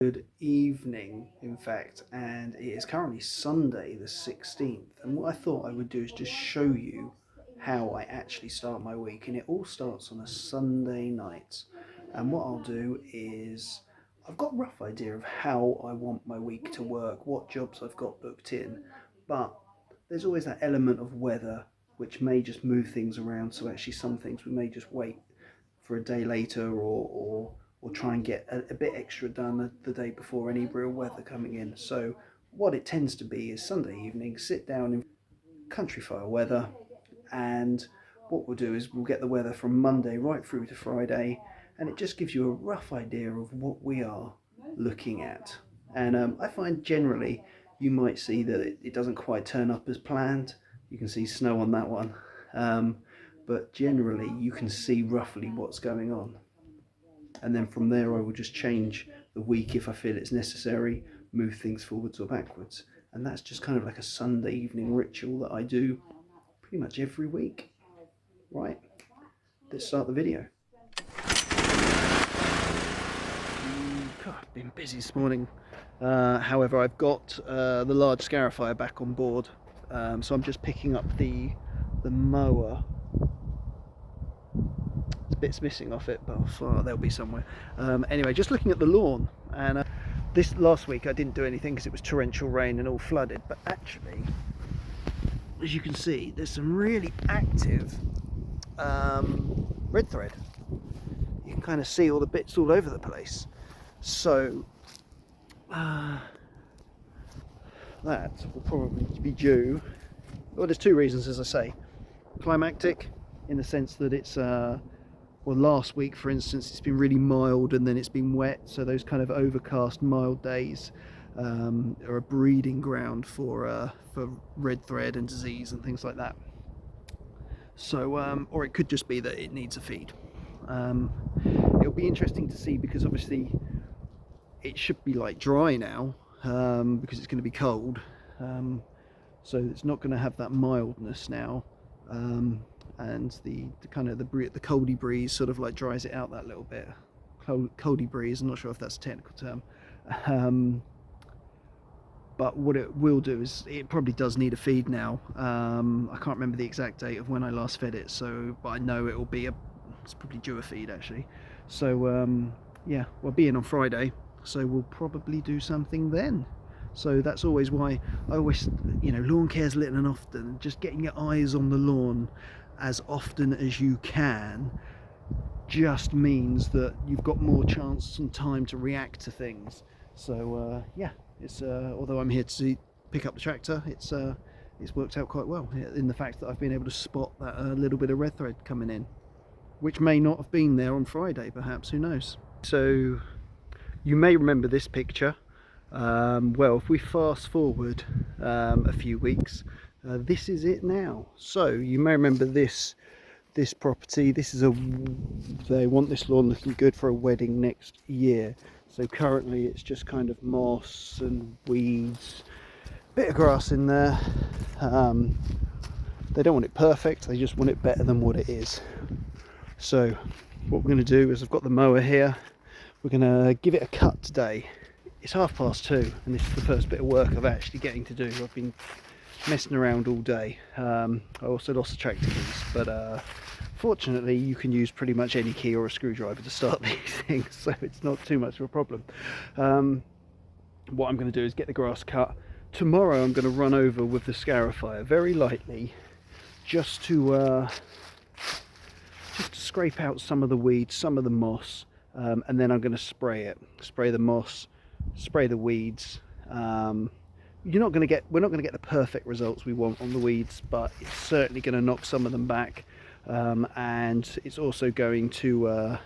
Good evening, in fact, and it is currently Sunday the 16th. And what I thought I would do is just show you how I actually start my week, and it all starts on a Sunday night. And what I'll do is I've got a rough idea of how I want my week to work, what jobs I've got booked in, but there's always that element of weather which may just move things around. So actually, some things we may just wait for a day later, or try and get a bit extra done the day before any real weather coming in. So what it tends to be is Sunday evening, sit down in country fire weather, and what we'll do is we'll get the weather from Monday right through to Friday, and it just gives you a rough idea of what we are looking at. And I find generally you might see that it doesn't quite turn up as planned. You can see snow on that one. But generally you can see roughly what's going on. And then from there I will just change the week if I feel it's necessary, move things forwards or backwards. And that's just kind of like a Sunday evening ritual that I do pretty much every week. Right, let's start the video. God, I've been busy this morning. However, I've got the large scarifier back on board, so I'm just picking up the mower. There's bits missing off it, but they'll be somewhere. Anyway, just looking at the lawn, and this last week I didn't do anything because it was torrential rain and all flooded, but actually, as you can see, there's some really active red thread. You can kind of see all the bits all over the place. So that will probably be due. Well, there's two reasons, as I say. Climactic, in the sense that it's well, last week for instance it's been really mild and then it's been wet, so those kind of overcast mild days are a breeding ground for red thread and disease and things like that. So or it could just be that it needs a feed. It'll be interesting to see, because obviously it should be like dry now, because it's going to be cold, so it's not going to have that mildness now, and the kind of the coldy breeze sort of like dries it out that little bit. Coldy breeze, I'm not sure if that's a technical term, but what it will do is it probably does need a feed now. I can't remember the exact date of when I last fed it, but I know it will be it's probably due a feed actually. So yeah, we'll be in on Friday, so we'll probably do something then. So that's always why I always, lawn care's little and often. Just getting your eyes on the lawn as often as you can just means that you've got more chance and time to react to things. So yeah, it's although I'm here to pick up the tractor, it's worked out quite well in the fact that I've been able to spot that little bit of red thread coming in, which may not have been there on Friday, perhaps, who knows. So you may remember this picture. Well, if we fast forward a few weeks, this is it now. So you may remember this property. This is they want this lawn looking good for a wedding next year. So currently it's just kind of moss and weeds, bit of grass in there. They don't want it perfect, they just want it better than what it is. So what we're going to do is, I've got the mower here, we're going to give it a cut today. It's 2:30 and this is the first bit of work I've actually getting to do. I've been messing around all day. I also lost the tractor keys, but fortunately you can use pretty much any key or a screwdriver to start these things, so it's not too much of a problem. What I'm going to do is get the grass cut. Tomorrow I'm going to run over with the scarifier very lightly, just to scrape out some of the weeds, some of the moss, and then I'm going to spray the moss, spray the weeds. We're not going to get the perfect results we want on the weeds, but it's certainly going to knock some of them back, and it's also going to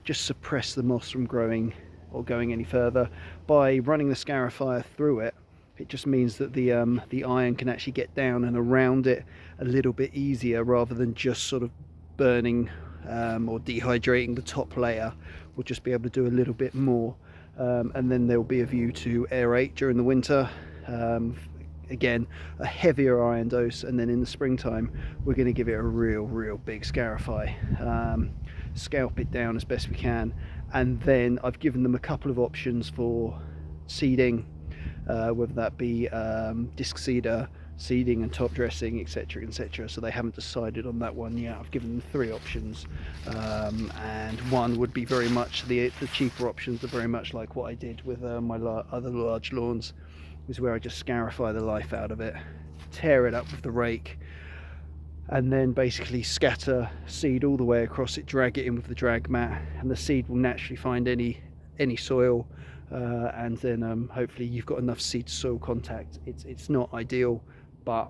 just suppress the moss from growing or going any further. By running the scarifier through it, it just means that the iron can actually get down and around it a little bit easier, rather than just sort of burning or dehydrating the top layer. We'll just be able to do a little bit more, and then there'll be a view to aerate during the winter. Again, a heavier iron dose, and then in the springtime we're going to give it a real big scarify. scalp it down as best we can, and then I've given them a couple of options for seeding, whether that be disc seeder, seeding and top dressing, etc, etc. So they haven't decided on that one yet. I've given them 3 options, and one would be very much the cheaper options are very much like what I did with my other large lawns, is where I just scarify the life out of it, tear it up with the rake, and then basically scatter seed all the way across it, drag it in with the drag mat, and the seed will naturally find any soil, and then hopefully you've got enough seed to soil contact. It's not ideal, but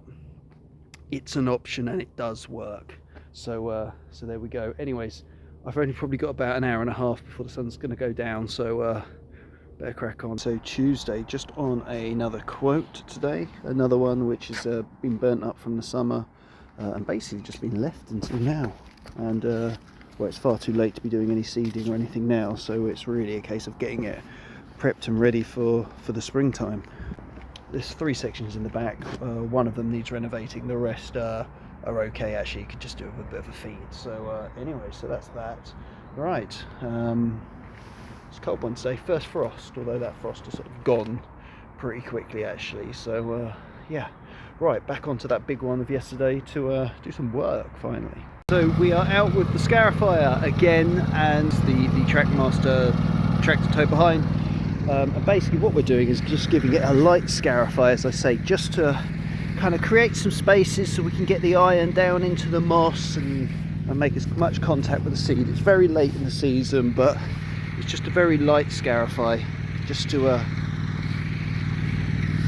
it's an option and it does work. So there we go. Anyways, I've only probably got about an hour and a half before the sun's going to go down, so better crack on. So Tuesday, just on another quote today, another one which has been burnt up from the summer, and basically just been left until now, and well, it's far too late to be doing any seeding or anything now, so it's really a case of getting it prepped and ready for the springtime. There's 3 sections in the back, one of them needs renovating, the rest are okay actually. You could just do it with a bit of a feed. So anyway, so that's that. Right, it's a cold one today, first frost, although that frost has sort of gone pretty quickly actually. So yeah, right, back onto that big one of yesterday to do some work finally. So we are out with the scarifier again and the Trackmaster tractor tow behind. And basically what we're doing is just giving it a light scarify, as I say, just to kind of create some spaces so we can get the iron down into the moss and make as much contact with the seed. It's very late in the season, but it's just a very light scarify, just to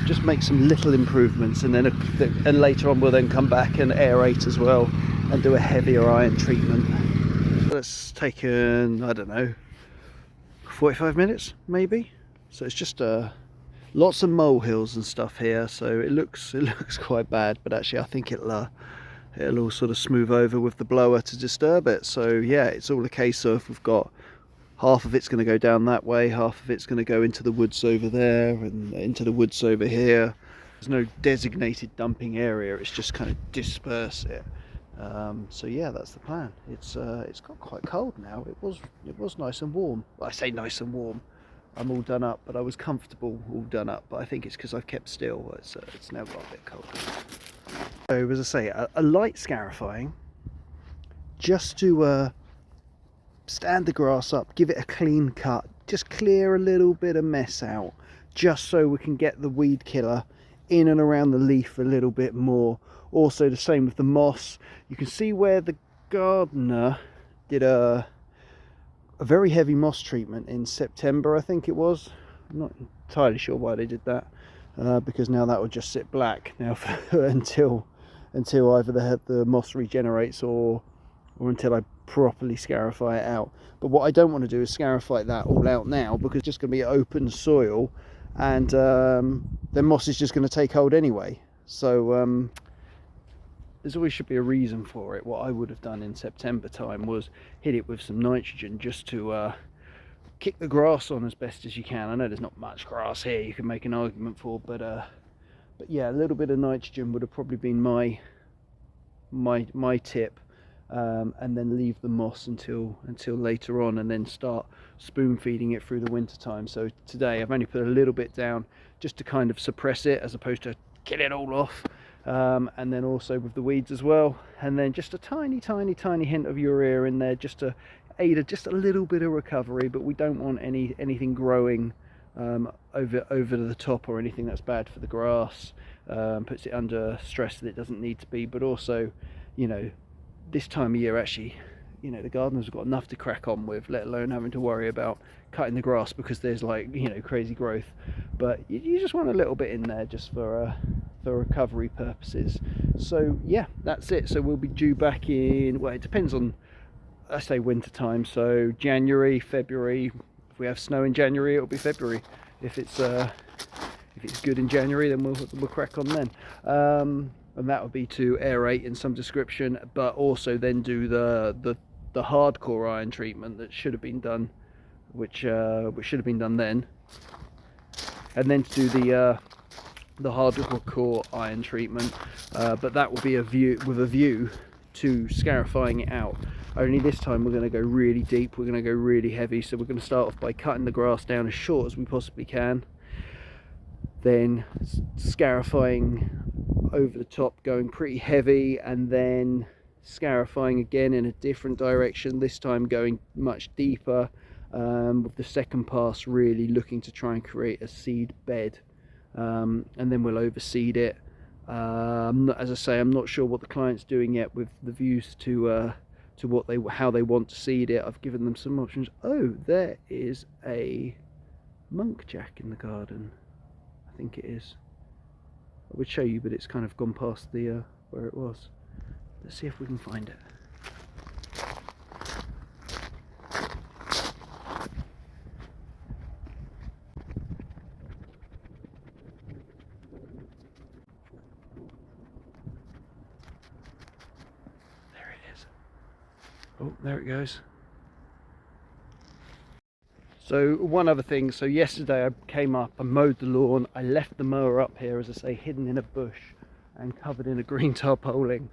just make some little improvements, and then and later on we'll then come back and aerate as well and do a heavier iron treatment. That's taken, I don't know, 45 minutes maybe. So it's just lots of molehills and stuff here, so it looks quite bad, but actually I think it'll all sort of smooth over with the blower to disturb it. So yeah, it's all a case of we've got half of it's going to go down that way, half of it's going to go into the woods over there and into the woods over here. There's no designated dumping area, it's just kind of disperse it. So yeah, that's the plan. It's got quite cold now. It was nice and warm. Well, I say nice and warm, I'm all done up, but I was comfortable all done up, but I think it's because I've kept still. It's now got a bit colder. So as I say, a light scarifying, just to stand the grass up, give it a clean cut, just clear a little bit of mess out, just so we can get the weed killer in and around the leaf a little bit more. Also the same with the moss. You can see where the gardener did a very heavy moss treatment in September, I think it was. I'm not entirely sure why they did that, because now that will just sit black now until either the moss regenerates or until I properly scarify it out. But what I don't want to do is scarify that all out now, because it's just going to be open soil, and then moss is just going to take hold anyway. So there's always should be a reason for it. What I would have done in September time was hit it with some nitrogen, just to kick the grass on as best as you can. I know there's not much grass here you can make an argument for, but yeah, a little bit of nitrogen would have probably been my tip, and then leave the moss until later on, and then start spoon feeding it through the winter time. So today I've only put a little bit down just to kind of suppress it, as opposed to kill it all off. And then also with the weeds as well, and then just a tiny hint of urea in there, just to aid just a little bit of recovery. But we don't want anything growing over the top, or anything that's bad for the grass, puts it under stress that it doesn't need to be. But also, you know, this time of year actually, you know, the gardeners have got enough to crack on with, let alone having to worry about cutting the grass because there's, like, you know, crazy growth. But you just want a little bit in there just for recovery purposes. So yeah, that's it. So we'll be due back in, well, it depends on, I say winter time, so January, February. If we have snow in January, it'll be February. If it's good in January, then we'll crack on then. And that would be to aerate in some description, but also then do the hardcore iron treatment that should have been done, which should have been done then, and then to do the hardcore iron treatment, but that will be with a view to scarifying it out. only this time we're going to go really deep, we're going to go really heavy. So we're going to start off by cutting the grass down as short as we possibly can, then scarifying over the top, going pretty heavy, and then scarifying again in a different direction, this time going much deeper, with the second pass really looking to try and create a seed bed, and then we'll overseed it. As I say, I'm not sure what the client's doing yet with the views to how they want to seed it. I've given them some options. Oh, there is a monkjack in the garden, I think it is. I would show you, but it's kind of gone past the where it was. Let's see if we can find it. There it is. Oh, there it goes. So one other thing, so yesterday I came up, I mowed the lawn, I left the mower up here, as I say, hidden in a bush and covered in a green tarpaulin,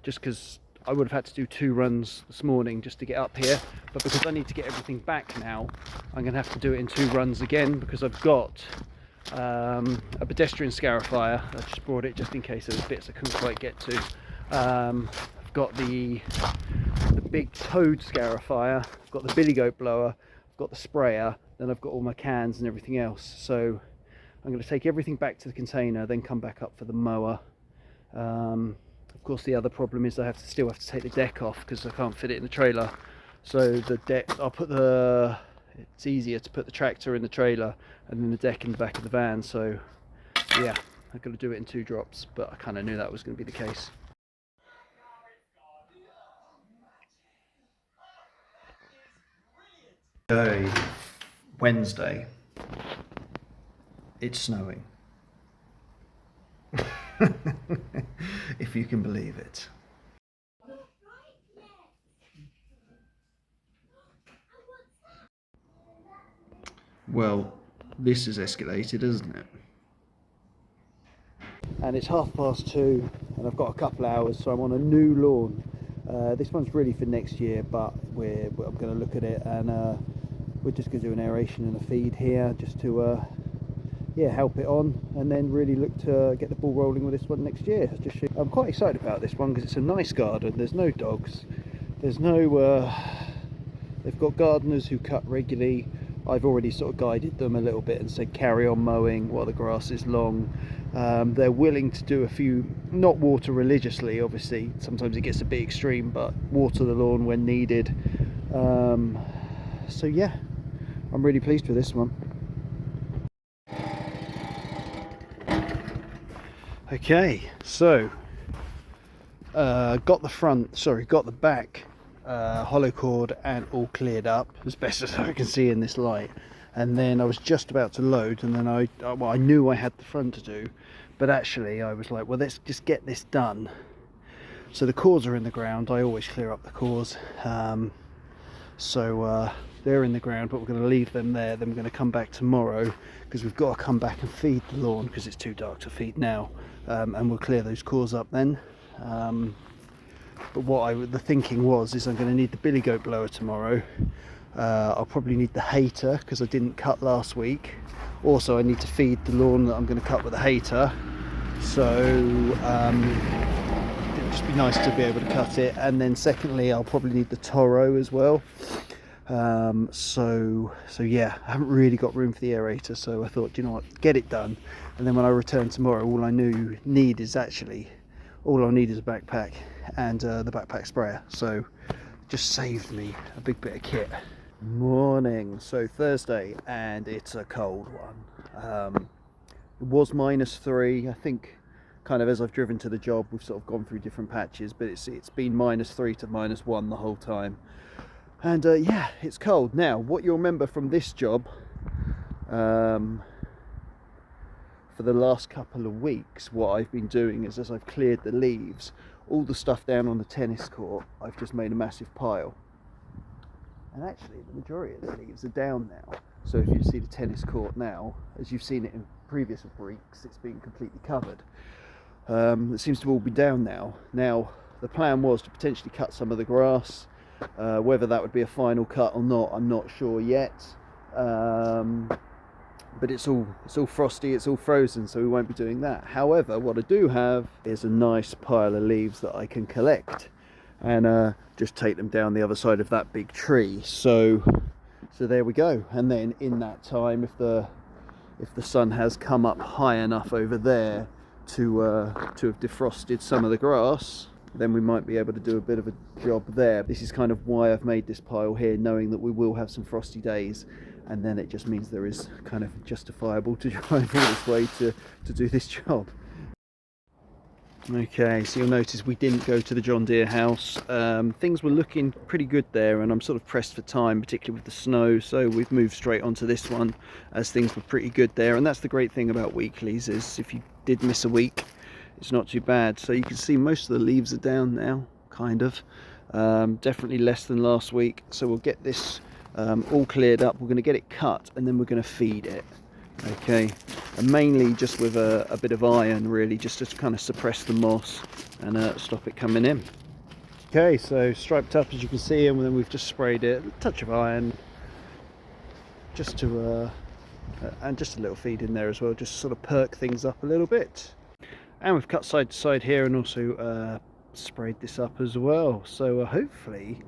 just because I would have had to do 2 runs this morning just to get up here, but because I need to get everything back now, I'm going to have to do it in 2 runs again, because I've got a pedestrian scarifier. I just brought it just in case there was bits I couldn't quite get to. I've got the big toad scarifier, I've got the billy goat blower, I've got the sprayer, then I've got all my cans and everything else. So I'm going to take everything back to the container, then come back up for the mower. Of course, the other problem is I still have to take the deck off because I can't fit it in the trailer. So the deck, it's easier to put the tractor in the trailer and then the deck in the back of the van. So yeah, I've got to do it in 2 drops, but I kind of knew that was going to be the case. Wednesday, it's snowing. If you can believe it. Well, this has escalated, hasn't it? And it's 2:30 and I've got a couple of hours, so I'm on a new lawn. This one's really for next year, but I'm going to look at it, and we're just going to do an aeration and a feed here just to help it on, and then really look to get the ball rolling with this one next year. I'm quite excited about this one because it's a nice garden. There's no dogs, there's no they've got gardeners who cut regularly. I've already sort of guided them a little bit and said carry on mowing while the grass is long. They're willing to do a few, not water religiously, obviously sometimes it gets a bit extreme, but water the lawn when needed. So yeah, I'm really pleased with this one. Okay, so got the back hollow cord and all cleared up as best as I can see in this light, and then I was just about to load, and then I knew I had the front to do, but actually I was like, well, let's just get this done. So the cores are in the ground. I always clear up the cores, so they're in the ground, but we're going to leave them there. Then we're going to come back tomorrow because we've got to come back and feed the lawn because it's too dark to feed now, and we'll clear those cores up then. But the thinking is I'm going to need the billy goat blower tomorrow. I'll probably need the hater because I didn't cut last week. Also, I need to feed the lawn that I'm going to cut with the hater, so it'd just be nice to be able to cut it. And then secondly, I'll probably need the Toro as well. So yeah, I haven't really got room for the aerator, so I thought, you know what, get it done, and then when I return tomorrow, all I'll need is a backpack and the backpack sprayer, so just saved me a big bit of kit. Morning, so Thursday, and it's a cold one. It was -3, I think. Kind of as I've driven to the job, we've sort of gone through different patches, but it's been -3 to -1 the whole time. And yeah, it's cold. Now, what you'll remember from this job for the last couple of weeks, what I've been doing is, as I've cleared the leaves, all the stuff down on the tennis court, I've just made a massive pile. And actually, the majority of the leaves are down now. So if you see the tennis court now, as you've seen it in previous weeks, it's been completely covered. It seems to all be down now. Now, the plan was to potentially cut some of the grass. Whether that would be a final cut or not, I'm not sure yet. But it's all frosty, it's all frozen, so we won't be doing that. However, what I do have is a nice pile of leaves that I can collect and just take them down the other side of that big tree. So there we go. And then in that time, if the sun has come up high enough over there to have defrosted some of the grass, then we might be able to do a bit of a job there. This is kind of why I've made this pile here, knowing that we will have some frosty days, and then it just means there is kind of justifiable to drive all this way to do this job. Okay, so you'll notice we didn't go to the John Deere house. Things were looking pretty good there, and I'm sort of pressed for time, particularly with the snow, so we've moved straight onto this one as things were pretty good there. And that's the great thing about weeklies, is if you did miss a week, it's not too bad. So you can see most of the leaves are down now, kind of. Definitely less than last week, so we'll get this all cleared up. We're going to get it cut, and then we're going to feed it. Okay, and mainly just with a bit of iron, really, just to kind of suppress the moss and stop it coming in. Okay, so striped up as you can see, and then we've just sprayed it, a touch of iron, just to and just a little feed in there as well, just to sort of perk things up a little bit. And we've cut side to side here, and also sprayed this up as well. So hopefully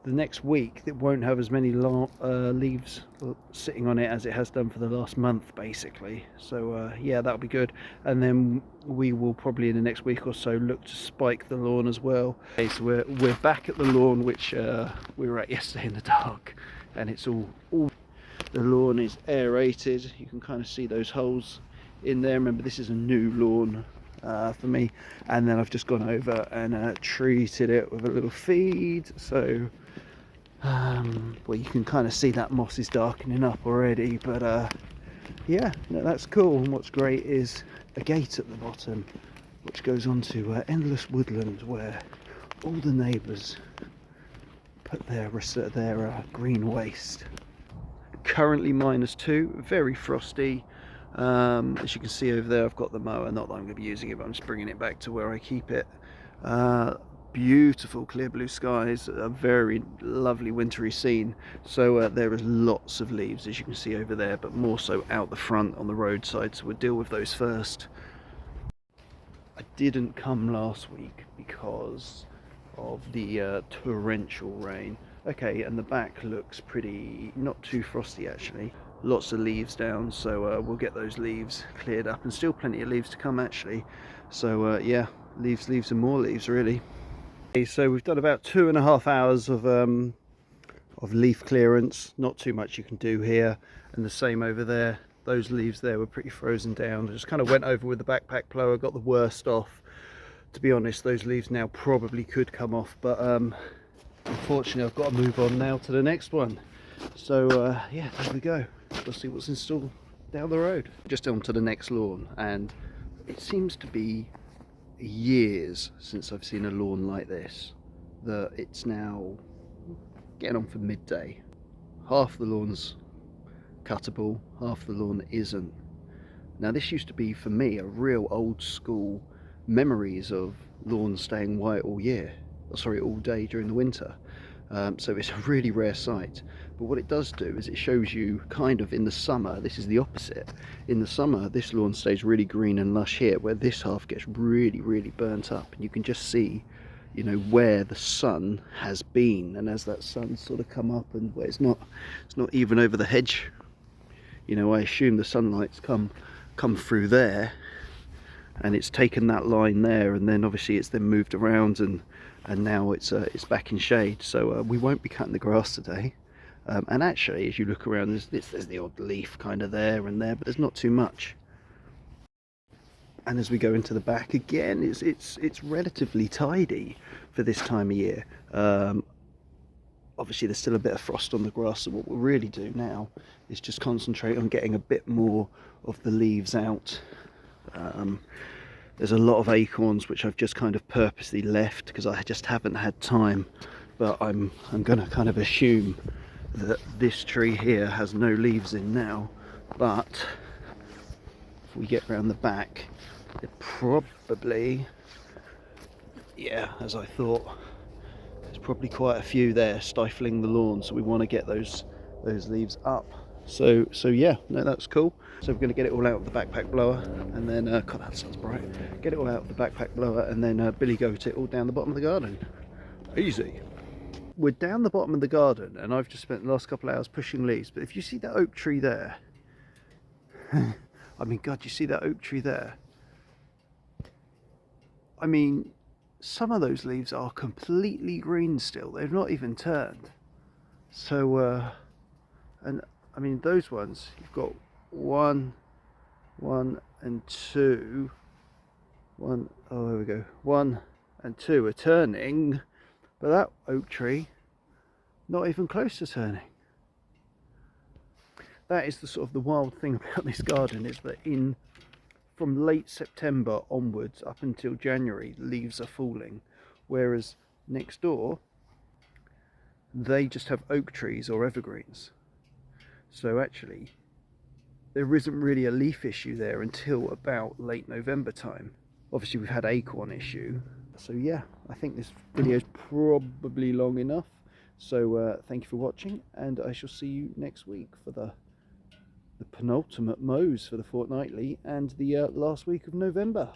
the next week it won't have as many leaves sitting on it as it has done for the last month, basically. So yeah, that'll be good. And then we will probably in the next week or so look to spike the lawn as well. Okay, so we're back at the lawn, which we were at yesterday in the dark, and it's all the lawn is aerated. You can kind of see those holes in there. Remember, this is a new lawn for me, and then I've just gone over and treated it with a little feed. So well, you can kind of see that moss is darkening up already, but yeah, no, that's cool. And what's great is a gate at the bottom which goes on to endless woodland, where all the neighbours put their green waste. Currently -2, very frosty. As you can see over there, I've got the mower, not that I'm going to be using it, but I'm just bringing it back to where I keep it. Beautiful clear blue skies, a very lovely wintry scene. So there is lots of leaves, as you can see over there, but more so out the front on the roadside, so we'll deal with those first. I didn't come last week because of the torrential rain. Okay, and the back looks pretty, not too frosty actually. Lots of leaves down, so we'll get those leaves cleared up, and still plenty of leaves to come actually. So yeah, leaves and more leaves really. Okay, so we've done about 2.5 hours of leaf clearance. Not too much you can do here, and the same over there. Those leaves there were pretty frozen down. I just kind of went over with the backpack plower, got the worst off. To be honest, those leaves now probably could come off, but unfortunately I've got to move on now to the next one. So yeah, there we go. We'll see what's in store down the road. Just on to the next lawn, and it seems to be years since I've seen a lawn like this. That it's now getting on for midday. Half the lawn's cuttable, half the lawn isn't. Now this used to be for me a real old school memories of lawns staying white all year, all day during the winter. So it's a really rare sight, but what it does do is it shows you kind of in the summer, this is the opposite. In the summer this lawn stays really green and lush here, where this half gets really burnt up, and you can just see, you know, where the sun has been. And as that sun sort of come up, and where it's not even over the hedge, you know, I assume the sunlight's come through there, and it's taken that line there, and then obviously it's then moved around, and now it's back in shade. So we won't be cutting the grass today. And actually, as you look around, there's the odd leaf kind of there and there, but there's not too much. And as we go into the back again, it's relatively tidy for this time of year. Obviously there's still a bit of frost on the grass, so what we'll really do now is just concentrate on getting a bit more of the leaves out. There's a lot of acorns which I've just kind of purposely left because I just haven't had time, but I'm going to kind of assume that this tree here has no leaves in now. But if we get around the back, it probably yeah, as I thought, there's probably quite a few there stifling the lawn, so we want to get those leaves up. So yeah, no, that's cool. So we're going to get it all out of the backpack blower, and then God, that sun's bright. Get it all out of the backpack blower, and then billy goat it all down the bottom of the garden. Easy. We're down the bottom of the garden, and I've just spent the last couple of hours pushing leaves. But if you see that oak tree there, I mean, God, you see that oak tree there? I mean, some of those leaves are completely green still. They've not even turned. So, and I mean, those ones, you've got one and two. Oh, there we go. 1 and 2 are turning, but that oak tree, not even close to turning. That is the sort of the wild thing about this garden, is that from late September onwards up until January, leaves are falling, whereas next door they just have oak trees or evergreens. So actually there isn't really a leaf issue there until about late November time. Obviously we've had acorn issue. So yeah, I think this video is probably long enough. So thank you for watching, and I shall see you next week for the penultimate mows for the fortnightly and the last week of November.